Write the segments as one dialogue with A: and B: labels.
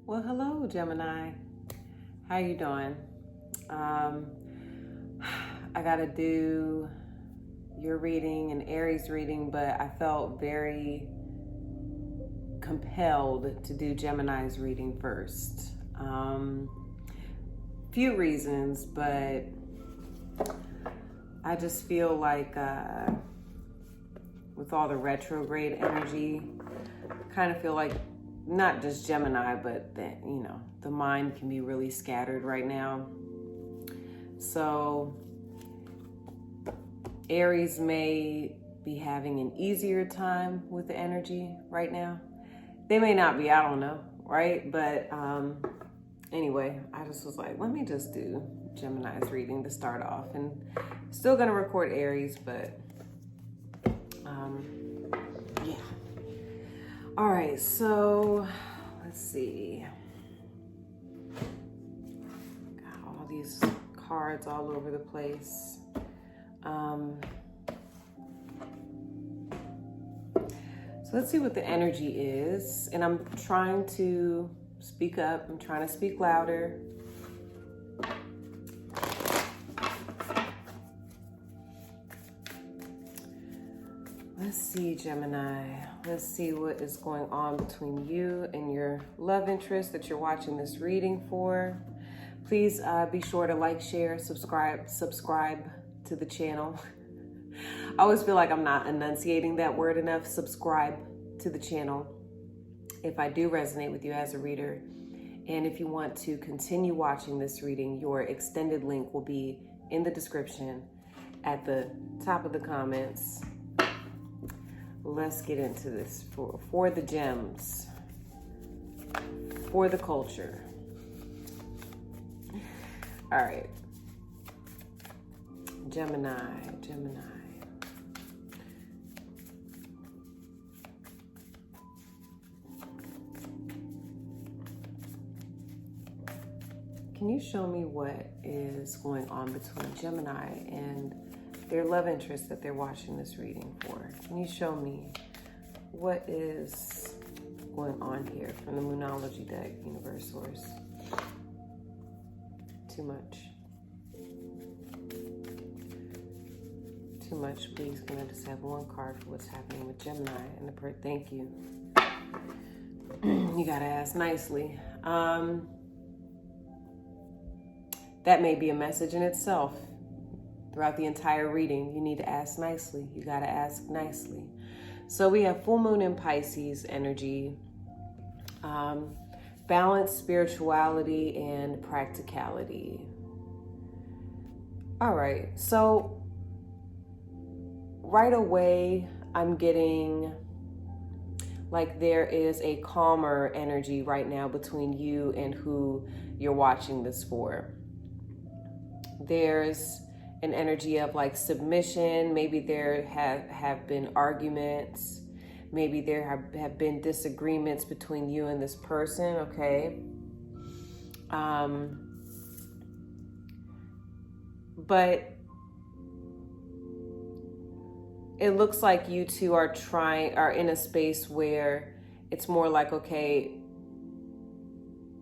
A: Well, hello, Gemini. How you doing? I gotta do your reading and Aries reading, but I felt very compelled to do Gemini's reading first. Few reasons, but I just feel like with all the retrograde energy, kind of feel like not just Gemini, but that, the mind can be really scattered right now. So Aries may be having an easier time with the energy right now. They may not be, I don't know, right? But anyway, I just was like, let me just do Gemini's reading to start off. And still gonna record Aries, but yeah. All right, so let's see. Got all these cards all over the place. So let's see what the energy is. And I'm trying to speak up. I'm trying to speak louder. Let's see, Gemini. Let's see what is going on between you and your love interest that you're watching this reading for. Please be sure to like, share, subscribe to the channel. I always feel like I'm not enunciating that word enough. Subscribe to the channel if I do resonate with you as a reader. And if you want to continue watching this reading, your extended link will be in the description at the top of the comments. Let's get into this for the gems, for the culture. All right. Gemini. Can you show me what is going on between Gemini and their love interest that they're watching this reading for? Can you show me what is going on here from the Moonology deck, Universe Source? Too much. Too much, please. Can I just have one card for what's happening with Gemini and the thank you. You gotta ask nicely. That may be a message in itself. Throughout the entire reading, you need to ask nicely. You gotta ask nicely. So we have full moon in Pisces energy, balance, spirituality, and practicality. All right, so right away, I'm getting like there is a calmer energy right now between you and who you're watching this for. There's an energy of like submission. Maybe there have been arguments. Maybe there have been disagreements between you and this person, okay? But it looks like you two are in a space where it's more like, okay,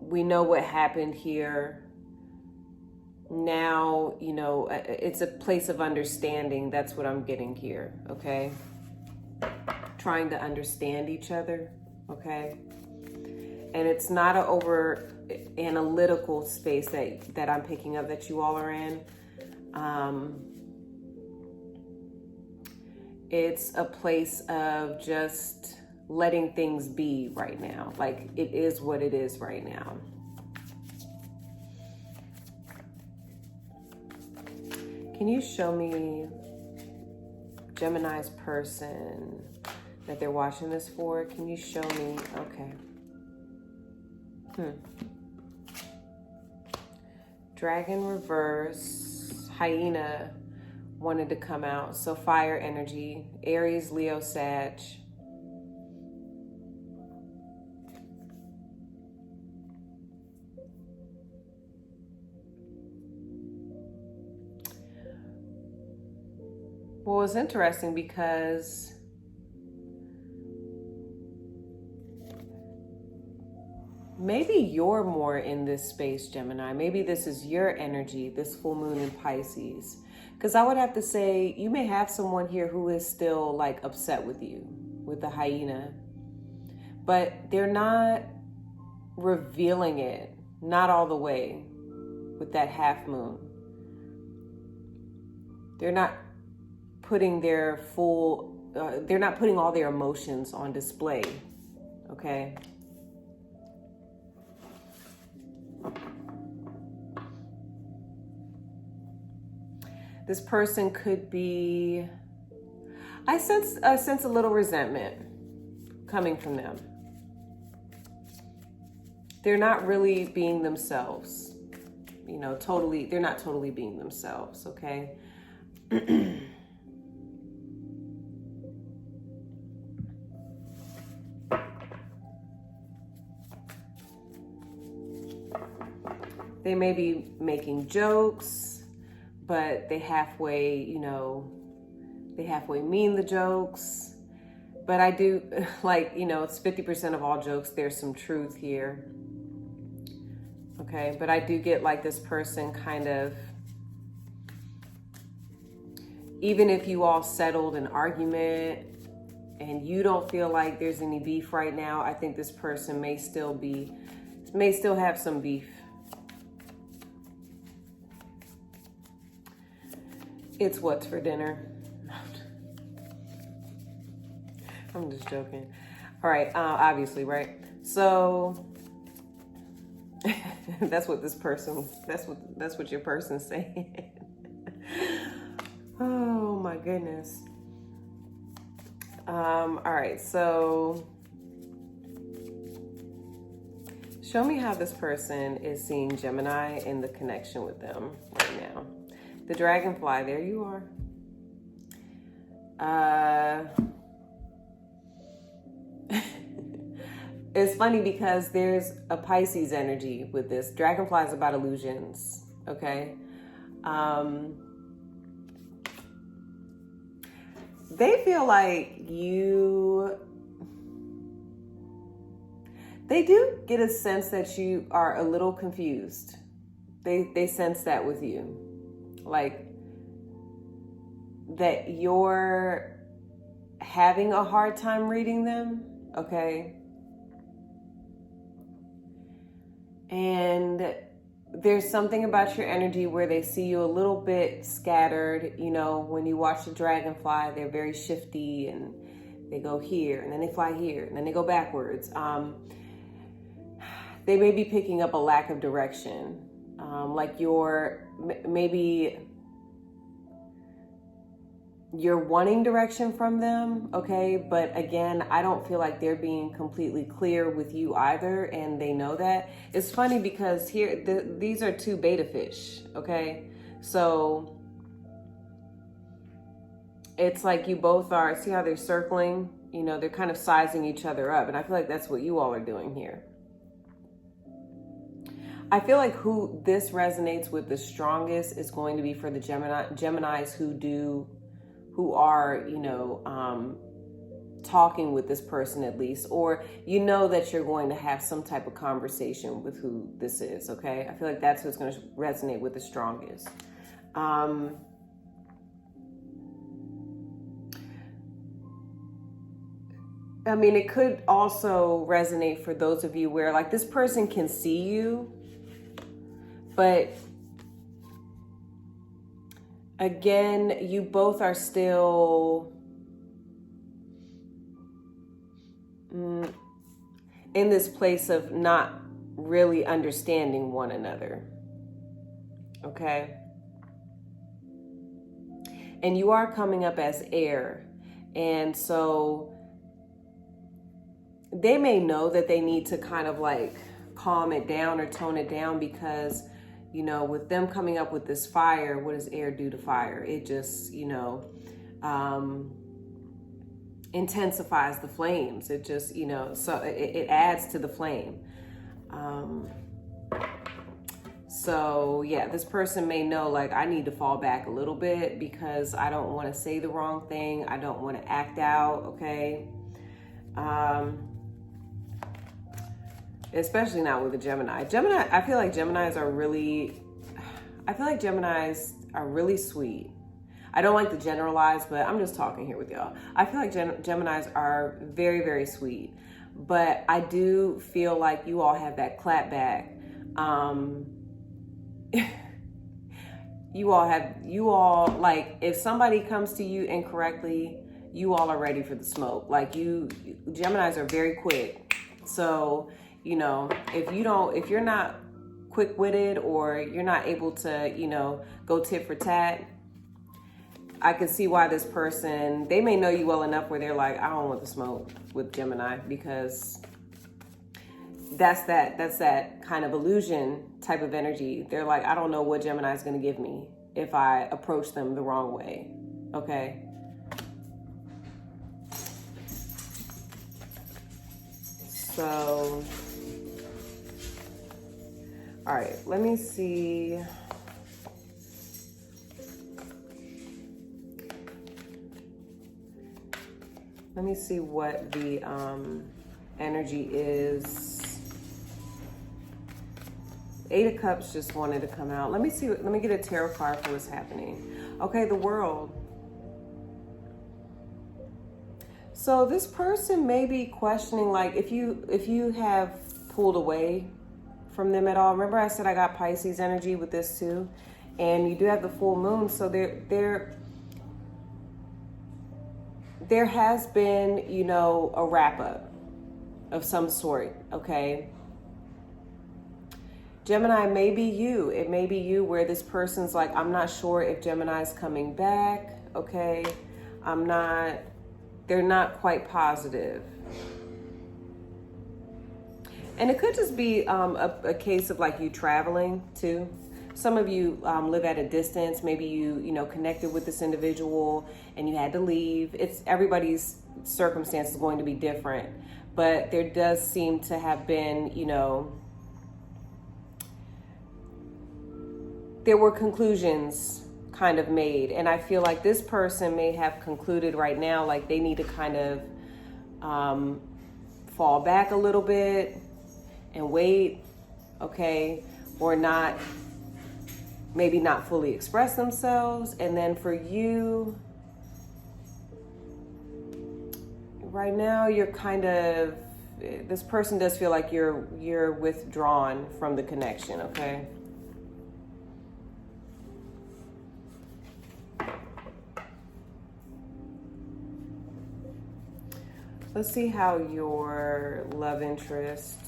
A: we know what happened here. Now, it's a place of understanding. That's what I'm getting here, okay? Trying to understand each other, okay? And it's not an over analytical space that I'm picking up that you all are in. It's a place of just letting things be right now. Like, it is what it is right now. Can you show me Gemini's person that they're watching this for? Can you show me? Okay. Dragon reverse, hyena wanted to come out. So fire energy, Aries, Leo, Sag. Well, it's interesting because maybe you're more in this space, Gemini. Maybe this is your energy, this full moon in Pisces. Because I would have to say, you may have someone here who is still like upset with you, with the hyena. But they're not revealing it, not all the way, with that half moon. They're not putting their they're not putting all their emotions on display, okay? This person could be, I sense a little resentment coming from them. They're not really being themselves, you know, they're not totally being themselves, okay? They may be making jokes, but they halfway, you know, they halfway mean the jokes. But I do, like, you know, it's 50% of all jokes. There's some truth here. Okay, but I do get like this person kind of, even if you all settled an argument and you don't feel like there's any beef right now, I think this person may still have some beef. It's what's for dinner. I'm just joking. All right, obviously, right? So that's what your person's saying. Oh my goodness. All right, so show me how this person is seeing Gemini in the connection with them right now. The dragonfly, there you are. It's funny because there's a Pisces energy with this. Dragonfly is about illusions, okay? They feel like they do get a sense that you are a little confused. They sense that with you. Like that you're having a hard time reading them, okay? And there's something about your energy where they see you a little bit scattered. You know, when you watch the dragonfly, they're very shifty and they go here and then they fly here and then they go backwards. They may be picking up a lack of direction. Like maybe you're wanting direction from them, okay? But again, I don't feel like they're being completely clear with you either, and they know that. It's funny because here, these are two beta fish, okay? So it's like you both are, see how they're circling? You know, they're kind of sizing each other up, and I feel like that's what you all are doing here. I feel like who this resonates with the strongest is going to be for the Geminis who are, you know, talking with this person at least, or you know that you're going to have some type of conversation with who this is, okay? I feel like that's who's going to resonate with the strongest. I mean, it could also resonate for those of you where like this person can see you, but again, you both are still in this place of not really understanding one another. Okay? And you are coming up as air. And so they may know that they need to kind of like calm it down or tone it down because, you know, with them coming up with this fire, what does air do to fire? It just, you know, intensifies the flames. It just, you know, so it adds to the flame. So yeah, this person may know like I need to fall back a little bit because I don't want to say the wrong thing. I don't want to act out, okay? especially not with a Gemini. Gemini, I feel like Geminis are really sweet. I don't like to generalize, but I'm just talking here with y'all. I feel like Geminis are very, very sweet, but I do feel like you all have that clap back. You all like, if somebody comes to you incorrectly, you all are ready for the smoke. Like Geminis are very quick. So, you know, if you're not quick-witted, or you're not able to, you know, go tit for tat, I can see why this person, they may know you well enough where they're like, I don't want the smoke with Gemini, because that's that kind of illusion type of energy. They're like, I don't know what Gemini is going to give me if I approach them the wrong way. Okay. So, all right, let me see. Let me see what the energy is. 8 of Cups just wanted to come out. Let me see. Let me get a tarot card for what's happening. Okay, the World. So this person may be questioning, like, if you have pulled away from them at all. Remember I said I got Pisces energy with this too, and you do have the full moon. So there has been, you know, a wrap up of some sort. Okay. Gemini, may be you. It may be you where this person's like, I'm not sure if Gemini's coming back. Okay. They're not quite positive. And it could just be a case of like you traveling too. Some of you live at a distance. Maybe you know, connected with this individual and you had to leave. Everybody's circumstance is going to be different, but there does seem to have been, you know, there were conclusions kind of made. And I feel like this person may have concluded right now, like they need to kind of fall back a little bit and wait, okay? Or not, maybe not fully express themselves. And then for you, right now, you're kind of, this person does feel like you're withdrawn from the connection, okay? Let's see how your love interest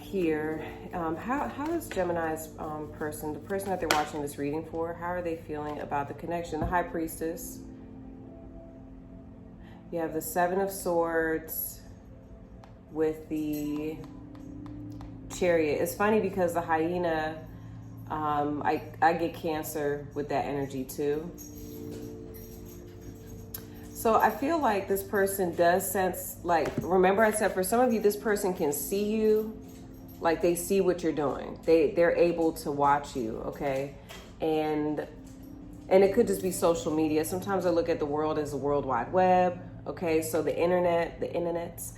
A: here, how is Gemini's person, the person that they're watching this reading for, how are they feeling about the connection? The High Priestess. You have the 7 of Swords with the Chariot. It's funny because the hyena, I get Cancer with that energy too. So I feel like this person does sense, like, remember I said for some of you, this person can see you, like they see what you're doing. They're able to watch you, okay? And it could just be social media. Sometimes I look at the world as the World Wide Web, okay? So the internets,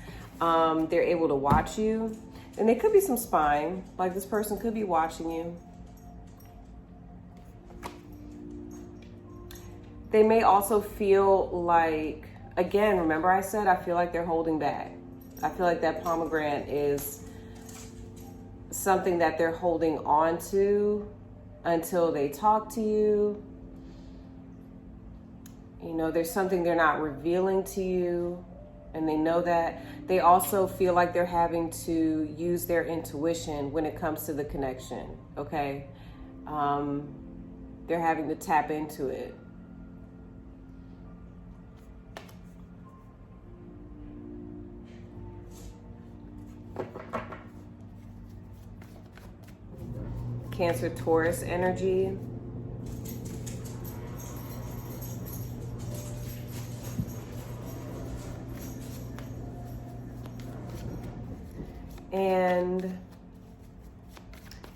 A: they're able to watch you. And there could be some spying, like this person could be watching you. They may also feel like, again, remember I said, I feel like they're holding back. I feel like that pomegranate is something that they're holding on to until they talk to you. You know, there's something they're not revealing to you, and they know that. They also feel like they're having to use their intuition when it comes to the connection, okay? They're having to tap into it. Cancer, Taurus energy. And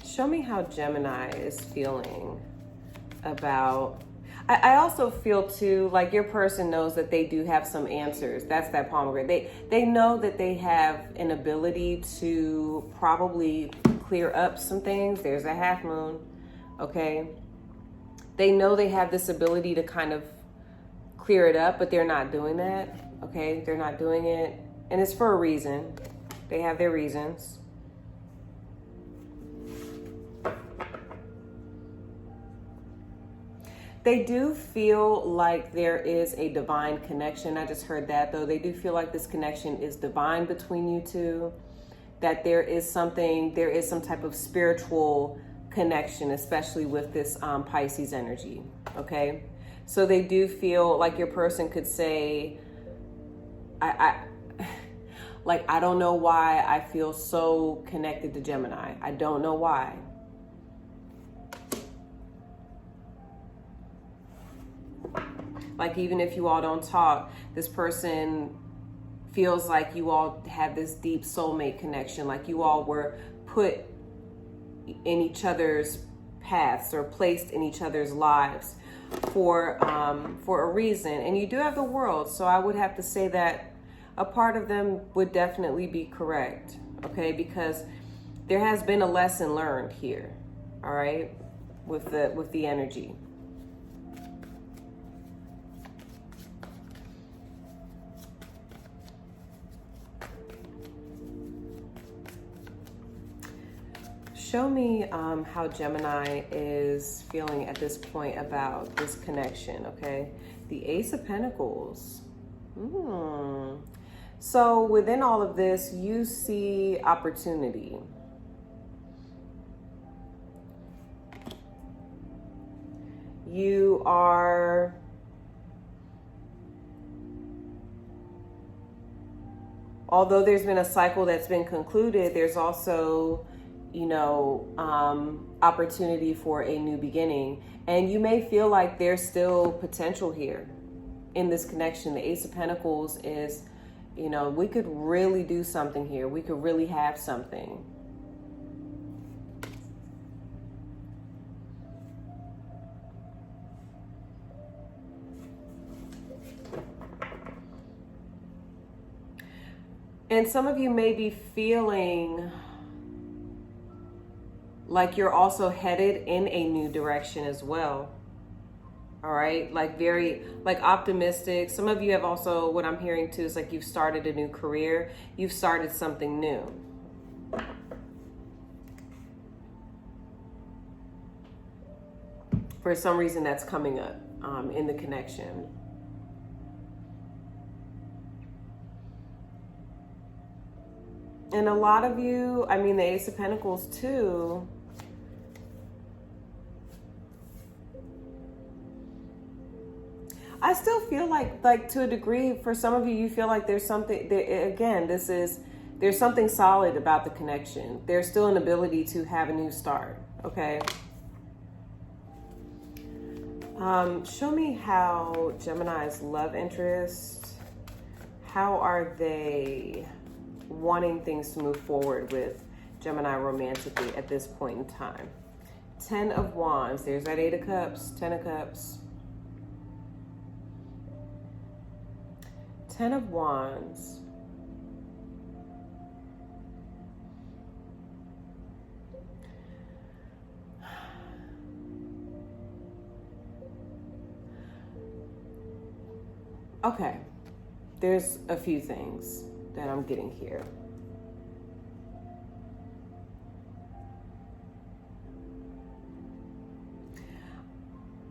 A: show me how Gemini is feeling about, I also feel too, like your person knows that they do have some answers. That's that pomegranate. They know that they have an ability to probably clear up some things. There's a half moon, okay? They know they have this ability to kind of clear it up, but they're not doing that, okay? They're not doing it, and it's for a reason. They have their reasons. They do feel like there is a divine connection. I just heard that though. They do feel like this connection is divine between you two, that there is some type of spiritual connection, especially with this Pisces energy, okay? So they do feel like your person could say, I don't know why I feel so connected to Gemini. I don't know why. Like, even if you all don't talk, this person feels like you all have this deep soulmate connection, like you all were put in each other's paths or placed in each other's lives for a reason. And you do have the world, so I would have to say that a part of them would definitely be correct, okay? Because there has been a lesson learned here, all right, with the energy. Show me how Gemini is feeling at this point about this connection, okay? The Ace of Pentacles. So within all of this, you see opportunity. You are... Although there's been a cycle that's been concluded, there's also, you know, opportunity for a new beginning. And you may feel like there's still potential here in this connection. The Ace of Pentacles is, you know, we could really do something here. We could really have something. And some of you may be feeling like you're also headed in a new direction as well. All right, like very like optimistic. Some of you have also, what I'm hearing too, is like you've started a new career. You've started something new. For some reason that's coming up in the connection. And a lot of you, I mean, the Ace of Pentacles too, I still feel like to a degree, for some of you, you feel like there's something, again, there's something solid about the connection. There's still an ability to have a new start, okay? Show me how Gemini's love interest, how are they wanting things to move forward with Gemini romantically at this point in time? 10 of Wands, there's that 8 of Cups, 10 of Cups. 10 of Wands. Okay, there's a few things that I'm getting here.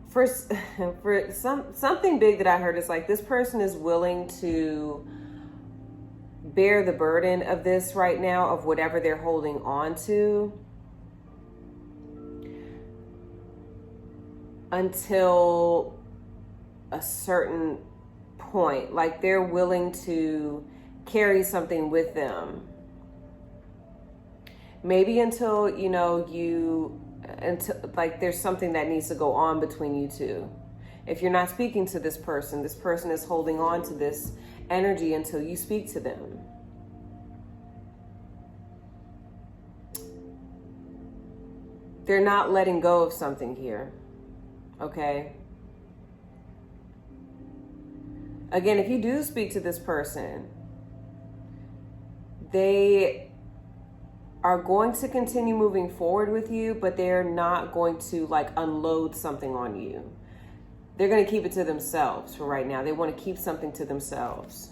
A: For something big that I heard is like this person is willing to bear the burden of this right now, of whatever they're holding on to, until a certain point. Like they're willing to carry something with them. Maybe until, you know, until like there's something that needs to go on between you two. If you're not speaking to this person is holding on to this energy until you speak to them. They're not letting go of something here, okay? Again, if you do speak to this person, they are going to continue moving forward with you, but they're not going to like unload something on you. They're going to keep it to themselves for right now. They want to keep something to themselves.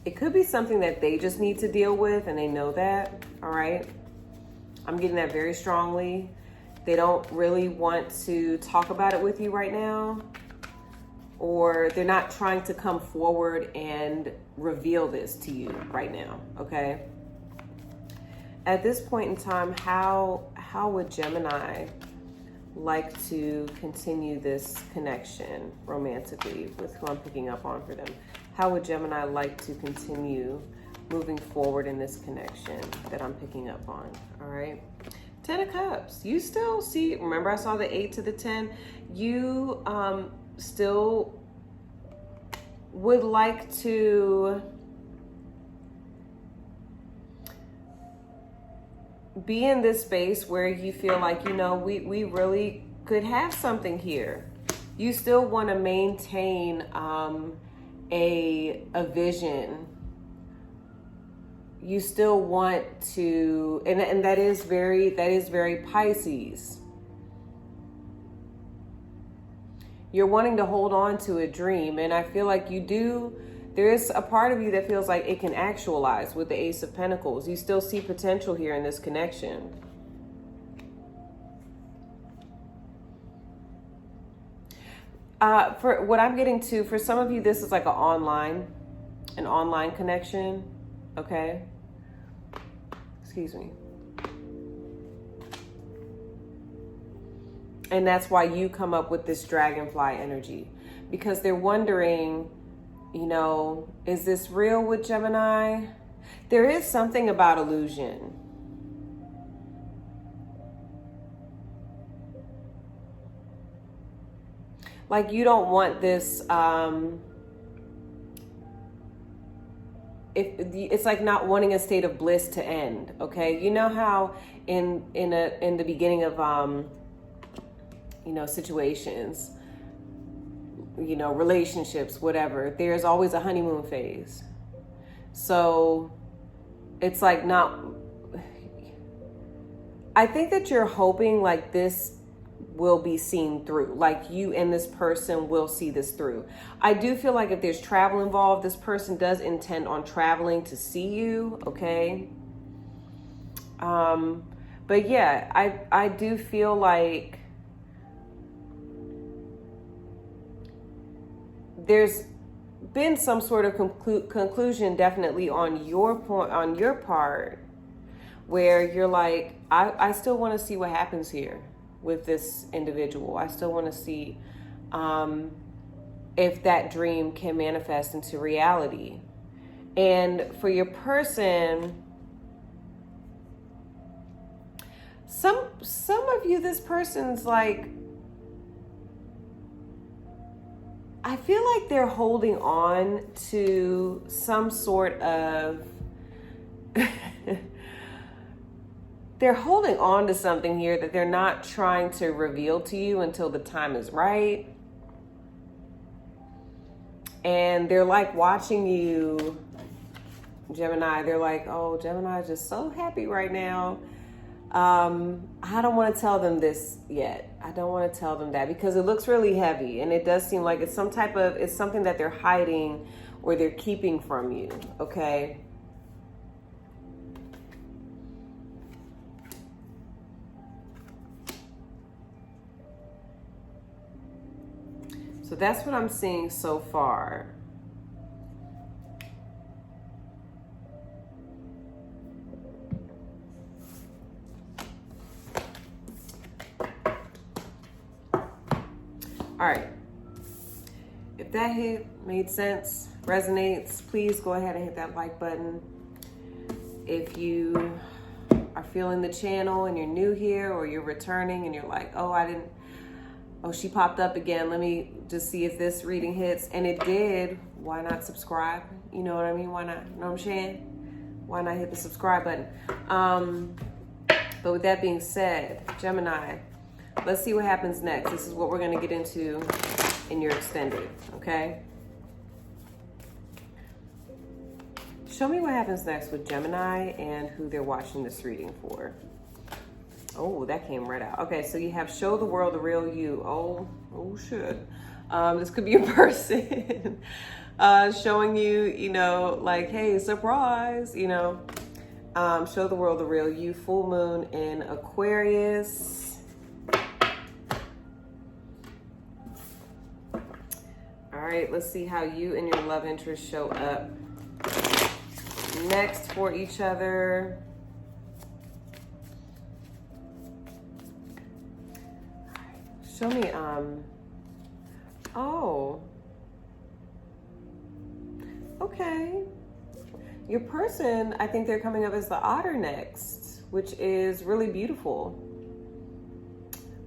A: It could be something that they just need to deal with, and they know that, all right? I'm getting that very strongly. They don't really want to talk about it with you right now, or they're not trying to come forward and reveal this to you right now, okay? At this point in time, how would Gemini like to continue this connection romantically with who I'm picking up on for them? How would Gemini like to continue moving forward in this connection that I'm picking up on, all right? 10 of Cups. You still see, remember I saw the 8 to the 10? You still would like to be in this space where you feel like, you know, we really could have something here. You still want to maintain a vision. You still want to, and that is very Pisces. You're wanting to hold on to a dream, and I feel like you do. There is a part of you that feels like it can actualize with the Ace of Pentacles. You still see potential here in this connection. For what I'm getting to, for some of you, this is like an online connection, okay? Excuse me. And that's why you come up with this dragonfly energy, because they're wondering, you know, is this real with Gemini? There is something about illusion. Like you don't want this, it's like not wanting a state of bliss to end, okay? You know how in the beginning of you know, situations, you know, relationships, whatever, there's always a honeymoon phase. So it's like not, I think that you're hoping like this will be seen through, like you and this person will see this through. I do feel like if there's travel involved, this person does intend on traveling to see you, okay? But yeah, I do feel like there's been some sort of conclusion definitely on your part, where you're like, I still want to see what happens here with this individual. I still want to see if that dream can manifest into reality. And for your person, some of you, this person's like, I feel like they're holding on to some sort of they're holding on to something here that they're not trying to reveal to you until the time is right. And they're like watching you, Gemini. They're like, oh, Gemini is just so happy right now. I don't want to tell them this yet. I don't want to tell them that because it looks really heavy, and it does seem like it's something that they're hiding or they're keeping from you, okay? So that's what I'm seeing so far. All right. If that hit made sense, resonates, please go ahead and hit that like button. If you are feeling the channel and you're new here, or you're returning and you're like, oh, she popped up again. Let me just see if this reading hits. And it did. Why not subscribe? You know what I mean? Why not? You know what I'm saying? why not hit the subscribe button? But with that being said, Gemini, let's see what happens next. This is what we're going to get into in your extended, okay? Show me what happens next with Gemini and who they're watching this reading for. Oh, that came right out. Okay, so you have show the world the real you. Oh shit. This could be a person showing you, you know, like, hey, surprise, you know. Show the world the real you. Full moon in Aquarius. All right, let's see how you and your love interest show up next for each other. Show me, oh, okay. Your person, I think they're coming up as the otter next, which is really beautiful.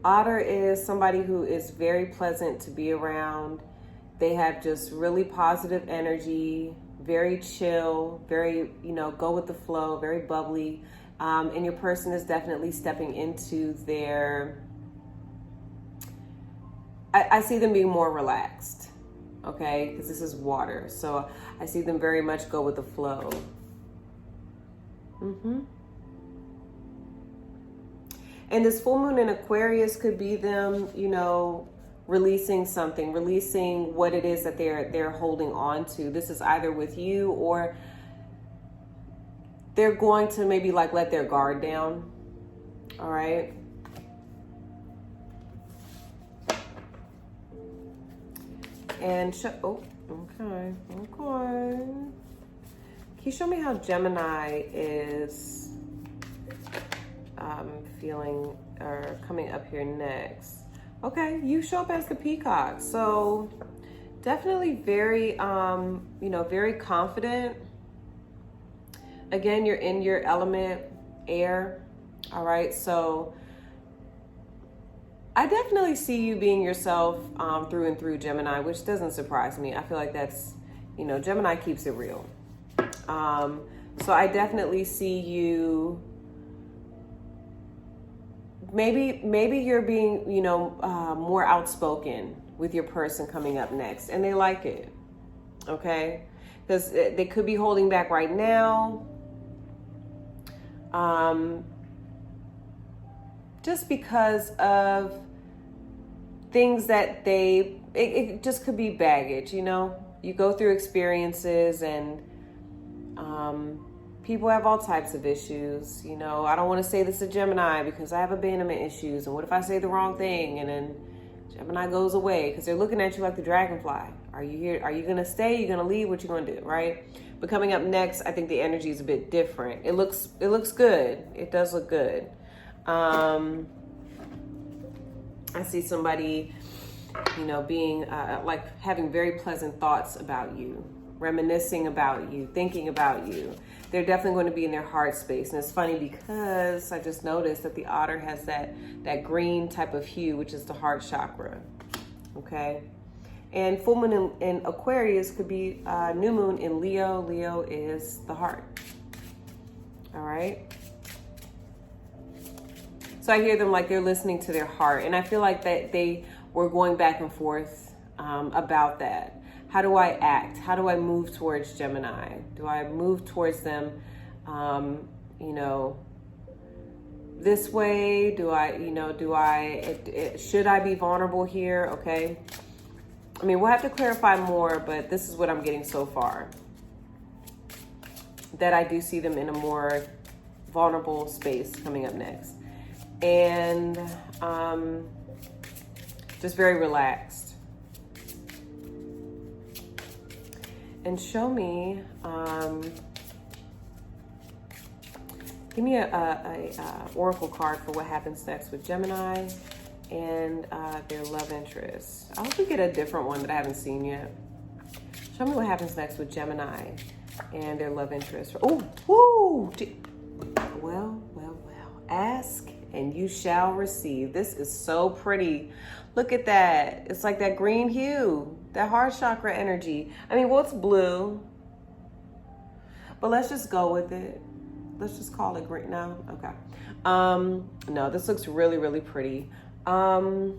A: Otter is somebody who is very pleasant to be around. They have just really positive energy, very chill, very, you know, go with the flow, very bubbly. And your person is definitely stepping into their, I see them being more relaxed, okay? Because this is water. So I see them very much go with the flow. And this full moon in Aquarius could be them, you know, releasing something, releasing what it is that they're holding on to. This is either with you, or they're going to maybe like let their guard down. All right. And oh, okay. Can you show me how Gemini is feeling or coming up here next? Okay, you show up as the peacock. So definitely very, you know, very confident. Again, you're in your element, air. All right, so I definitely see you being yourself through and through, Gemini, which doesn't surprise me. I feel like that's, you know, Gemini keeps it real. So I definitely see you, maybe you're being, you know, more outspoken with your person coming up next, and they like it, okay? Because they could be holding back right now. Just because of things that it just could be baggage, you know? You go through experiences, and people have all types of issues, you know? I don't want to say this to Gemini because I have abandonment issues, and what if I say the wrong thing and then Gemini goes away? Because they're looking at you like the dragonfly. Are you here? Are you going to stay? Are you going to leave? What you going to do, right? But coming up next, I think the energy is a bit different. It looks good. It does look good. I see somebody, you know, being like having very pleasant thoughts about you, reminiscing about you, thinking about you. They're definitely going to be in their heart space. And it's funny because I just noticed that the otter has that green type of hue, which is the heart chakra. Okay. And full moon in Aquarius could be new moon in Leo. Leo is the heart. All right. So I hear them like they're listening to their heart. And I feel like that they were going back and forth about that. How do I act? How do I move towards Gemini? Do I move towards them, you know, this way? Do I, you know, should I be vulnerable here? Okay. I mean, we'll have to clarify more, but this is what I'm getting so far. That I do see them in a more vulnerable space coming up next. And just very relaxed. And show me, give me a oracle card for what happens next with Gemini and their love interest. I hope we get a different one that I haven't seen yet. Show me what happens next with Gemini and their love interest. Oh, woo! Well. Ask and you shall receive. This is so pretty. Look at that. It's like that green hue, that heart chakra energy. I mean, well, it's blue. but let's just go with it. Let's just call it green now. Okay. No, this looks really, really pretty. So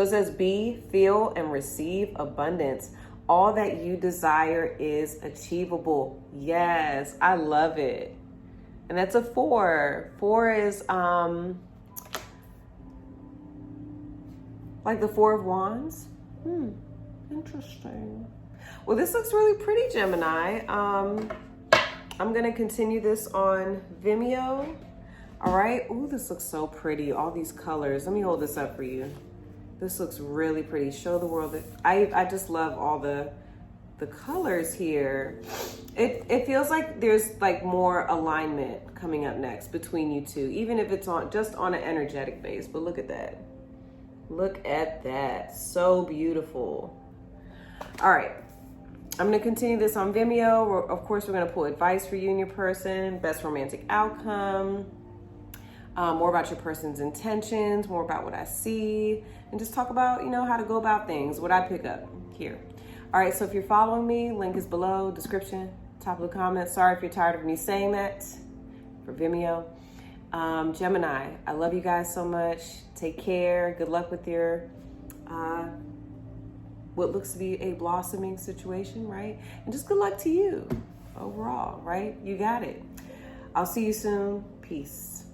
A: it says, be, feel, and receive abundance. All that you desire is achievable. Yes, I love it. And that's a 4. 4 is like the 4 of Wands. Interesting. Well, this looks really pretty, Gemini. I'm gonna continue this on Vimeo. All right. Ooh, this looks so pretty. All these colors. Let me hold this up for you. This looks really pretty. Show the world that I just love all the colors here. It feels like there's like more alignment coming up next between you two, even if it's just on an energetic base. But look at that. Look at that. So beautiful. All right. I'm going to continue this on Vimeo. Of course, we're going to pull advice for you and your person, best romantic outcome, more about your person's intentions, more about what I see, and just talk about, how to go about things, what I pick up here. All right, so if you're following me, link is below, description, top of the comments. Sorry if you're tired of me saying that for Vimeo. Gemini, I love you guys so much. Take care. Good luck with your what looks to be a blossoming situation, right? And just good luck to you overall, right? You got it. I'll see you soon. Peace.